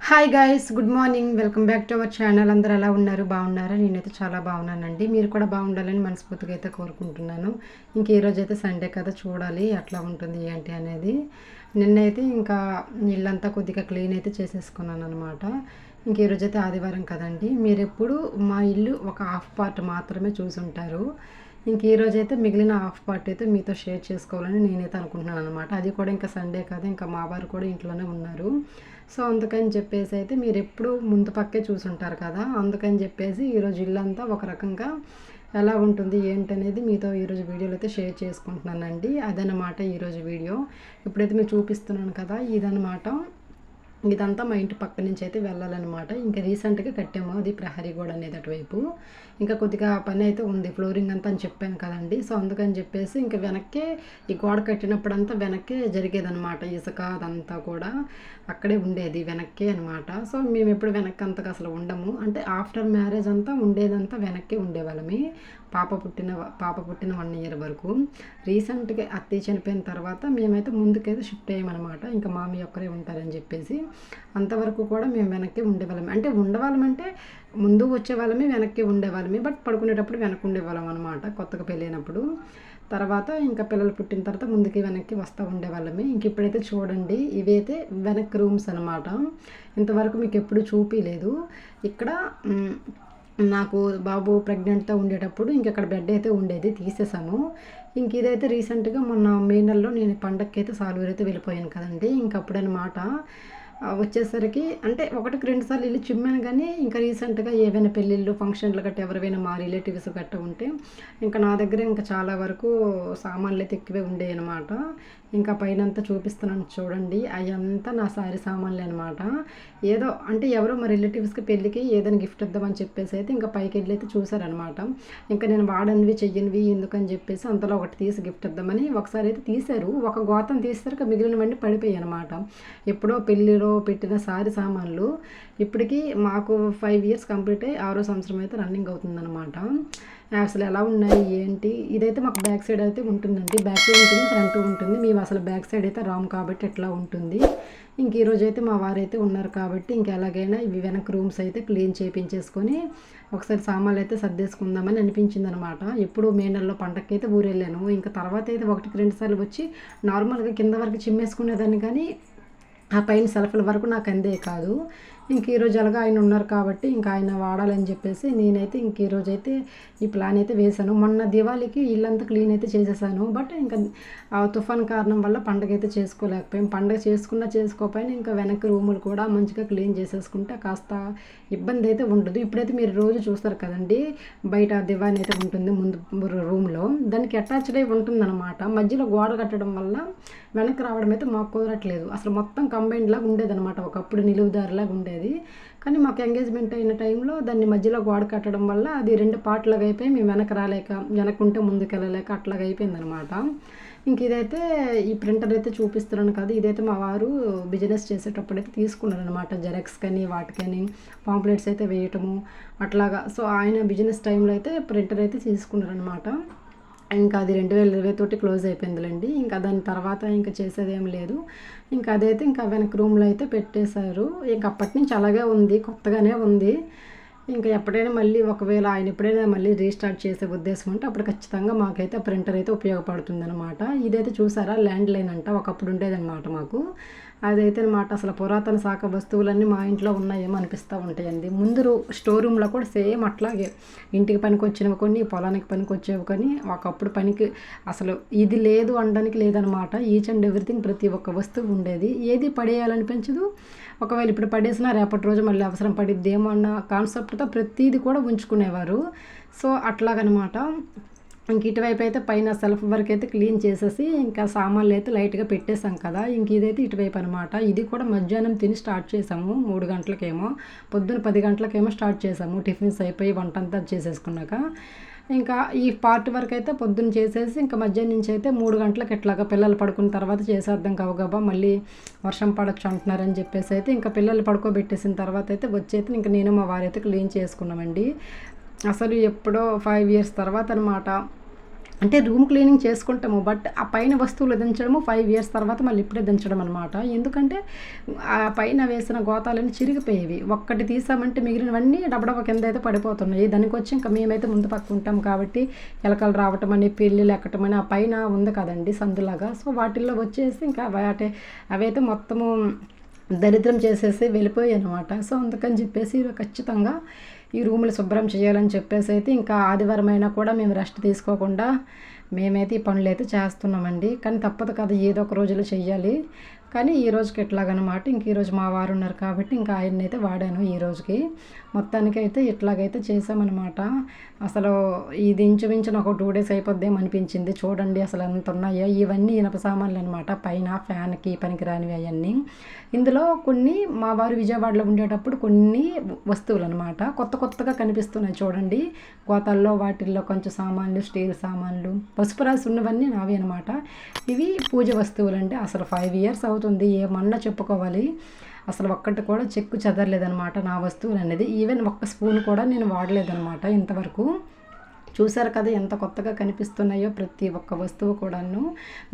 Hi guys, good morning. Welcome back to our channel. అందరూ ఎలా ఉన్నారు? బాగున్నారా? నేనైతే చాలా బాగున్నానండి. మీరు కూడా బాగుండాలని మనస్ఫూర్తిగా అయితే కోరుకుంటున్నాను. ఇంక ఈరోజు అయితే సండే కదా, చూడాలి ఎట్లా ఉంటుంది ఏంటి అనేది. నిన్నైతే ఇంకా ఇల్లంతా కొద్దిగా క్లీన్ అయితే చేసేసుకున్నాను అనమాట. ఇంక ఈరోజు అయితే ఆదివారం కదండి. మీరు ఎప్పుడు మా ఇల్లు ఒక హాఫ్ పార్ట్ మాత్రమే చూసుంటారు. ఇంక ఈరోజైతే మిగిలిన హాఫ్ పార్ట్ అయితే మీతో షేర్ చేసుకోవాలని నేనైతే అనుకుంటున్నాను అనమాట. అది కూడా ఇంకా సండే కదా, ఇంకా మా వారు కూడా ఇంట్లోనే ఉన్నారు. సో అందుకని చెప్పేసి అయితే మీరు ఎప్పుడు ముందు పక్కే చూసుంటారు కదా, అందుకని చెప్పేసి ఈరోజు ఇల్లంతా ఒక రకంగా ఎలా ఉంటుంది ఏంటనేది మీతో ఈరోజు వీడియోలో అయితే షేర్ చేసుకుంటున్నానండి. అదనమాట ఈరోజు వీడియో. ఇప్పుడైతే మీరు చూపిస్తున్నాను కదా, ఇదనమాట. ఇదంతా మా ఇంటి పక్క నుంచి అయితే వెళ్ళాలన్నమాట. ఇంకా రీసెంట్గా కట్టాము అది ప్రహరీ గోడ అనేది అటువైపు. ఇంకా కొద్దిగా పని అయితే ఉంది, ఫ్లోరింగ్ అంతా అని చెప్పాను కదండి. సో అందుకని చెప్పేసి ఇంకా వెనక్కే ఈ గోడ కట్టినప్పుడంతా వెనక్కే జరిగేదనమాట. ఇసుక అదంతా కూడా అక్కడే ఉండేది, వెనక్కే అనమాట. సో మేము ఎప్పుడు వెనక్కి అంతగా అసలు ఉండము. అంటే ఆఫ్టర్ మ్యారేజ్ అంతా ఉండేదంతా వెనక్కే ఉండేవాళ్ళమి. పాప పుట్టిన 1 ఇయర్ వరకు. రీసెంట్గా అత్తయ్య చనిపోయిన తర్వాత మేమైతే ముందుకైతే షిఫ్ట్ అయ్యామన్నమాట. ఇంకా మామీ ఒక్కరే ఉంటారని చెప్పేసి అంతవరకు కూడా మేము వెనక్కి ఉండేవాళ్ళం. అంటే ఉండేవాళ్ళమంటే ముందు వచ్చేవాళ్ళమే, వెనక్కి ఉండేవాళ్ళమే. బట్ పడుకునేటప్పుడు వెనక్కి ఉండేవాళ్ళం అనమాట కొత్తగా పెళ్ళైనప్పుడు. తర్వాత ఇంకా పిల్లలు పుట్టిన తర్వాత ముందుకి వెనక్కి వస్తూ ఉండేవాళ్ళమే. ఇంక ఇప్పుడైతే చూడండి, ఇవైతే వెనక్కి రూమ్స్ అనమాట. ఇంతవరకు మీకు ఎప్పుడు చూపించలేదు. ఇక్కడ నాకు బాబు ప్రెగ్నెంట్తో ఉండేటప్పుడు ఇంకక్కడ బెడ్ అయితే ఉండేది, తీసేసాము. ఇంక ఇదైతే రీసెంట్గా మొన్న మే నెలలో నేను పండగకి అయితే సాలూరు అయితే వెళ్ళిపోయాను కదండి. ఇంకప్పుడనమాట వచ్చేసరికి అంటే 1-2 సార్లు ఇల్లు చిమ్మాను. కానీ ఇంకా రీసెంట్గా ఏవైనా పెళ్ళిళ్ళు ఫంక్షన్లు గట్ట ఎవరైనా మా రిలేటివ్స్ గట్ట ఉంటే ఇంకా నా దగ్గర ఇంకా చాలా వరకు సామాన్లు అయితే ఎక్కువే ఉండేవి అనమాట. ఇంకా పైనంతా చూపిస్తున్నాను చూడండి, అవంతా నా సారీ సామాన్లే అనమాట. ఏదో అంటే ఎవరో మా రిలేటివ్స్కి పెళ్ళికి ఏదైనా గిఫ్ట్ ఇద్దామని చెప్పేసి అయితే ఇంకా పైకి వెళ్ళి అయితే చూసారనమాట. ఇంకా నేను వాడనివి చెయ్యనివి ఎందుకని చెప్పేసి అంతలో ఒకటి తీసి గిఫ్ట్ ఇద్దామని ఒకసారి అయితే తీశారు. ఒక గోతం తీసేసరికి మిగిలినవన్నీ పడిపోయాయి అనమాట. ఎప్పుడో పెళ్ళిలో పెట్టిన సారీ సామాన్లు ఇప్పటికీ మాకు 5 ఇయర్స్ కంప్లీట్ అయ్యి 6వ సంవత్సరం అయితే రన్నింగ్ అవుతుందన్నమాట. అసలు ఎలా ఉన్నాయి ఏంటి. ఇదైతే మాకు బ్యాక్ సైడ్ అయితే ఉంటుందండి, బ్యాక్ సైడ్ ఉంటుంది, ఫ్రంట్ ఉంటుంది. మేము అసలు బ్యాక్ సైడ్ అయితే రాము కాబట్టి ఎట్లా ఉంటుంది. ఇంక ఈరోజు అయితే మా వారైతే ఉన్నారు కాబట్టి ఇంక ఎలాగైనా ఇవి వెనక రూమ్స్ అయితే క్లీన్ చేయించేసుకొని ఒకసారి సామాన్లు అయితే సర్దేసుకుందామని అనిపించింది అనమాట. ఎప్పుడు మే నెలలో పండగకి అయితే ఊరు వెళ్ళాను. ఇంకా తర్వాత అయితే 1-2 సార్లు వచ్చి నార్మల్గా కింద వరకు చిమ్మేసుకునేదాన్ని. కానీ ఆ పైన సెల్ఫ్ల వరకు నాకు అందే కాదు. ఇంక ఈరోజు అలాగా ఆయన ఉన్నారు కాబట్టి ఇంకా ఆయన వాడాలని చెప్పేసి నేనైతే ఇంక ఈరోజు అయితే ఈ ప్లాన్ అయితే వేశాను. మొన్న దివాళీకి ఇల్లంతా క్లీన్ అయితే చేసేసాను. బట్ ఇంకా ఆ తుఫాన్ కారణం వల్ల పండగ అయితే చేసుకోలేకపోయాం. పండగ చేసుకోకపోయినా ఇంకా వెనక్కి రూములు కూడా మంచిగా క్లీన్ చేసేసుకుంటే కాస్త ఇబ్బంది అయితే ఉండదు. ఇప్పుడైతే మీరు రోజు చూస్తారు కదండి, బయట దివాన్ అయితే ఉంటుంది ముందు రూమ్లో, దానికి అటాచ్డ్ అయి ఉంటుందన్నమాట. మధ్యలో గోడ కట్టడం వల్ల వెనక్కి రావడం అయితే మాకు కుదరట్లేదు. అసలు మొత్తం కంబైండ్ లాగా ఉండేదన్నమాట, ఒకప్పుడు నిలువుదారిలాగా ఉండేది. కానీ మాకు ఎంగేజ్మెంట్ అయిన టైంలో దాన్ని మధ్యలో గోడ కట్టడం వల్ల అది 2 పార్ట్లాగా అయిపోయి మేము వెనక రాలేక, వెనకుంటే ముందుకు వెళ్ళలేక అట్లాగా అయిపోయిందనమాట. ఇంక ఇదైతే ఈ ప్రింటర్ అయితే చూపిస్తున్నాను కదా, ఇదైతే మా వారు బిజినెస్ చేసేటప్పుడు అయితే తీసుకున్నారనమాట. జెరాక్స్ కానీ వాటికని పాంప్లెట్స్ అయితే వేయటము అట్లాగా. సో ఆయన బిజినెస్ టైంలో అయితే ప్రింటర్ అయితే తీసుకున్నారనమాట. ఇంకా అది 2020 తోటి క్లోజ్ అయిపోయిందిలేండి. ఇంకా దాని తర్వాత ఇంకా చేసేదేం లేదు. ఇంకా అదైతే ఇంకా వెనక రూమ్లో అయితే పెట్టేశారు. ఇంక అప్పటి నుంచి అలాగే ఉంది, కొత్తగానే ఉంది. ఇంకా ఎప్పుడైనా మళ్ళీ ఒకవేళ ఆయన ఎప్పుడైనా మళ్ళీ రీస్టార్ట్ చేసే ఉద్దేశం ఉంటే అప్పుడు ఖచ్చితంగా మాకైతే ఆ ప్రింటర్ అయితే ఉపయోగపడుతుంది అనమాట. ఇదైతే చూసారా, ల్యాండ్ లైన్ అంట, ఒకప్పుడు ఉండేదన్నమాట మాకు. అదైతే అనమాట అసలు పురాతన శాఖ వస్తువులన్నీ మా ఇంట్లో ఉన్నాయేమో అనిపిస్తూ ఉంటాయండి. ముందు స్టోర్ రూమ్లో కూడా సేమ్ అట్లాగే ఇంటికి పనికి వచ్చినవి కొన్ని, పొలానికి పనికి వచ్చేవి కొన్ని, ఒకప్పుడు పనికి అసలు ఇది లేదు అనడానికి లేదనమాట. ఈచ్ అండ్ ఎవ్రీథింగ్ ప్రతి ఒక్క వస్తువు ఉండేది. ఏది పడేయాలనిపించదు. ఒకవేళ ఇప్పుడు పడేసినా రేపటి రోజు మళ్ళీ అవసరం పడిద్దేమో అన్న కాన్సెప్ట్తో ప్రతిదీ కూడా ఉంచుకునేవారు. సో అట్లాగనమాట. ఇంక ఇటువైపు అయితే పైన సెల్ఫ్ వరకు అయితే క్లీన్ చేసేసి ఇంకా సామాన్లు అయితే లైట్గా పెట్టేసాం కదా. ఇంక ఇదైతే ఇటువైపు అనమాట. ఇది కూడా మధ్యాహ్నం తిని స్టార్ట్ చేసాము, 3 గంటలకేమో. పొద్దున్న 10 గంటలకేమో స్టార్ట్ చేసాము, టిఫిన్స్ అయిపోయి వంట అంతా చేసేసుకున్నాక. ఇంకా ఈ పార్ట్ వరకు అయితే పొద్దున్న చేసేసి ఇంకా మధ్యాహ్నం నుంచి అయితే 3 గంటలకు ఎట్లాగా పిల్లలు పడుకున్న తర్వాత చేసేద్దాం గబగబా, మళ్ళీ వర్షం పడచ్చు అంటున్నారని చెప్పేసి అయితే ఇంకా పిల్లలు పడుకోబెట్టేసిన తర్వాత అయితే వచ్చేది ఇంకా నేను మా వారైతే క్లీన్ చేసుకున్నామండి. అసలు ఎప్పుడో 5 ఇయర్స్ తర్వాత అనమాట అంటే రూమ్ క్లీనింగ్ చేసుకుంటాము, బట్ ఆ పైన వస్తువులు దించడము 5 ఇయర్స్ తర్వాత మళ్ళీ ఇప్పుడే దించడం అనమాట. ఎందుకంటే ఆ పైన వేసిన గోతాలన్నీ చిరిగిపోయేవి. ఒక్కటి తీసామంటే మిగిలినవన్నీ డబడబ కింద అయితే పడిపోతున్నాయి. దానికొచ్చి ఇంకా మేమైతే ముందు పక్క ఉంటాం కాబట్టి ఎలకలు రావటం అని, పిల్లులు ఎక్కటం అని, ఆ పైన ఉంది కదండి సందులాగా, సో వాటిల్లో వచ్చేసి ఇంకా అవైతే మొత్తము దరిద్రం చేసేసి వెళ్ళిపోయాయి అనమాట. సో అందుకని చెప్పేసి ఖచ్చితంగా ఈ రూములు శుభ్రం చేయాలని చెప్పేసి అయితే ఇంకా ఆదివారం అయినా కూడా మేము రెస్ట్ తీసుకోకుండా మేమైతే ఈ పనులు అయితే చేస్తున్నామండి. కానీ తప్పదు కదా, ఏదో ఒక రోజులో చెయ్యాలి. కానీ ఈ రోజుకి ఎట్లాగనమాట, ఇంక ఈరోజు మా వారు ఉన్నారు కాబట్టి ఇంకా ఆయన్ని అయితే వాడాను ఈ రోజుకి. మొత్తానికైతే ఇట్లాగైతే చేసామన్నమాట. అసలు ఇది ఇంచుమించు నాకు 2 డేస్ అయిపోద్దేమో అనిపించింది. చూడండి అసలు ఎంత ఉన్నాయో. ఇవన్నీ ఇనప సామాన్లు అనమాట, పైన ఫ్యాన్కి పనికిరానివి అవన్నీ. ఇందులో కొన్ని మా వారు విజయవాడలో ఉండేటప్పుడు కొన్ని వస్తువులు అనమాట కొత్త కొత్తగా కనిపిస్తున్నాయి చూడండి. గోతాల్లో వాటిల్లో కొంచెం సామాన్లు, స్టీల్ సామాన్లు, పసుపు రాసి ఉన్నవన్నీ నావి అనమాట. ఇవి పూజ వస్తువులు అంటే అసలు 5 ఇయర్స్ అవుతుంది, ఏమన్నా చెప్పుకోవాలి. అసలు ఒక్కటి కూడా చెక్కు చెదరలేదనమాట నా వస్తువులు అనేది. ఈవెన్ ఒక్క స్పూన్ కూడా నేను వాడలేదనమాట ఇంతవరకు. చూసారు కదా ఎంత కొత్తగా కనిపిస్తున్నాయో ప్రతి ఒక్క వస్తువు కూడాను.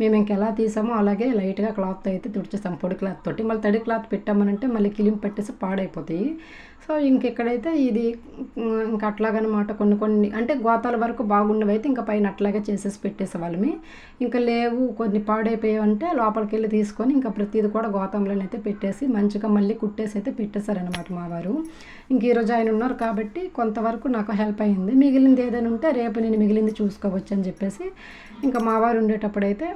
మేము ఇంకెలా తీసామో అలాగే లైట్గా క్లాత్ అయితే తుడిచేస్తాం, పొడి క్లాత్ తోటి. మళ్ళీ తడి క్లాత్ పెట్టామనంటే మళ్ళీ కిలిం పెట్టేసి పాడైపోతాయి. సో ఇంకెక్కడైతే ఇది ఇంకా అట్లాగనమాట. కొన్ని కొన్ని అంటే గోతాల వరకు బాగున్నవి అయితే ఇంకా పైన అట్లాగే చేసేసి పెట్టేసే వాళ్ళమి. ఇంకా లేవు కొన్ని పాడైపోయావంటే లోపలికి వెళ్ళి తీసుకొని ఇంకా ప్రతిది కూడా గోతంలోనైతే పెట్టేసి మంచిగా మళ్ళీ కుట్టేసి అయితే పెట్టేశారనమాట మా వారు. ఇంక ఈరోజు ఆయన ఉన్నారు కాబట్టి కొంతవరకు నాకు హెల్ప్ అయింది. మిగిలింది ఏదైనా ఉంటే రేపు నేను మిగిలింది చూసుకోవచ్చు అని చెప్పేసి ఇంకా మా వారు ఉండేటప్పుడైతే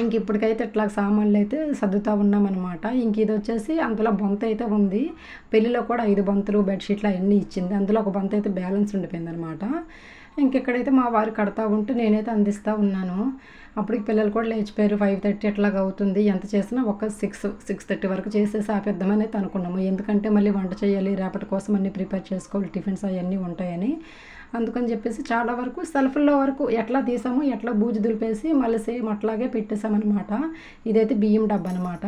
ఇంక ఇప్పటికైతే ఇట్లా సామాన్లు అయితే సర్దుతూ ఉన్నామన్నమాట. ఇంక ఇది వచ్చేసి అందులో బొంత అయితే ఉంది. పెళ్ళిలో కూడా 5 బొంతలు బెడ్షీట్లు అవన్నీ ఇచ్చింది, అందులో ఒక బొంత అయితే బ్యాలెన్స్ ఉండిపోయింది అనమాట. ఇంకెక్కడైతే మా వారు కడతా ఉంటే నేనైతే అందిస్తూ ఉన్నాను. అప్పటికి పిల్లలు కూడా లేచిపోయారు, 5:30 ఎట్లాగా అవుతుంది. ఎంత చేసినా ఒక 6:30 వరకు చేసేసి ఆపేద్దామని అయితే అనుకున్నాము. ఎందుకంటే మళ్ళీ వంట చేయాలి, రేపటి కోసం అన్నీ ప్రిపేర్ చేసుకోవాలి, టిఫిన్స్ అవన్నీ ఉంటాయని. అందుకని చెప్పేసి చాలా వరకు సెల్ఫ్లో వరకు ఎట్లా తీసామో ఎట్లా బూజు దులిపేసి మళ్ళీ సేమ్ అట్లాగే పెట్టేసామన్నమాట. ఇదైతే బియ్యం డబ్బా అనమాట.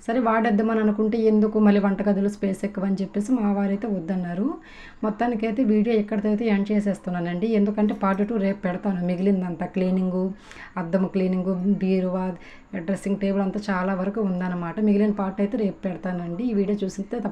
సరే వాడేద్దామని అనుకుంటే ఎందుకు మళ్ళీ వంటగదిలో స్పేస్ ఎక్కువ అని చెప్పేసి మా వారైతే వద్దన్నారు. మొత్తానికైతే వీడియో ఎక్కడికైతే ఎండ్ చేసేస్తున్నానండి. ఎందుకంటే పార్ట్ 2 రేపు పెడతాను. మిగిలిందంతా క్లీనింగు, అద్దము క్లీనింగు, బీరువా, డ్రెస్సింగ్ టేబుల్ అంతా చాలా వరకు ఉందన్నమాట. మిగిలిన పార్ట్ అయితే రేపు పెడతానండి. ఈ వీడియో చూసితే తప్పకుండా